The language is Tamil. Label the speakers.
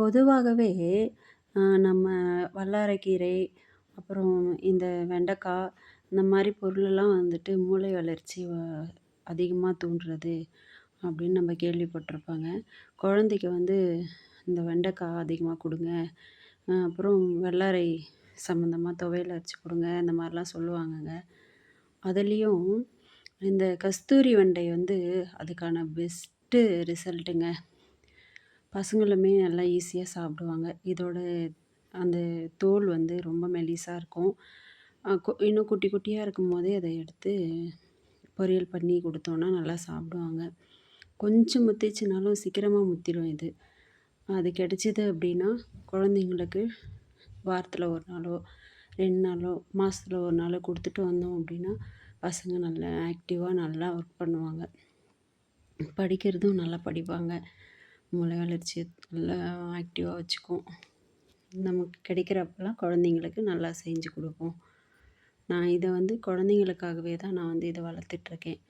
Speaker 1: பொதுவாகவே நம்ம வல்லாரைக்கீரை, அப்புறம் இந்த வெண்டைக்காய், இந்த மாரி பொருளெல்லாம் வந்துட்டு மூளை வளர்ச்சி அதிகமா தூண்டுறது அப்படின்னு நம்ம கேள்விப்பட்டிருப்பாங்க. குழந்தைக்கு வந்து இந்த வெண்டைக்காய் அதிகமா குடுங்க. அப்புறம் வல்லாரை சம்மந்தமா துவையல் அரைச்சு குடுங்க. இந்த மாரிலாம் சொல்லுவாங்கங்க. அதுலயும் இந்த கஸ்தூரி வெண்டை வந்து அதுக்கான பெஸ்ட்டு ரிசல்ட்டுங்க. பசங்களுமே நல்லா ஈஸியா சாப்பிடுவாங்க. இதோட அந்த தோல் வந்து ரொம்ப மெலிசா இருக்கும். இன்னும் குட்டி குட்டியா இருக்கும்போதே அத எடுத்து பொரியல் பண்ணி குடுத்தோம்னா நல்லா சாப்பிடுவாங்க. கொஞ்சம் முத்திச்சுனாலும் சீக்கிரமா முத்திரும் இது. அது கிடைச்சது அப்படின்னா, குழந்தைங்களுக்கு வாரத்தில 1 நாளோ, 2 நாளோ, மாசத்துல 1 நாளோ குடுத்துட்டு வந்தோம் அப்படின்னா, பசங்க நல்லா ஆக்டிவா நல்லா ஒர்க் பண்ணுவாங்க. படிக்கிறதும் நல்லா படிப்பாங்க. மூளை வளர்ச்சிய நல்லா ஆக்டிவா வச்சுக்கும். நமக்கு கிடைக்கிறப்பலாம் குழந்தைங்களுக்கு நல்லா செஞ்சு குடுப்போம். நான் இத வந்து குழந்தைங்களுக்காகவே தான் நான் வந்து இத வளர்த்துட்ருக்கேன்.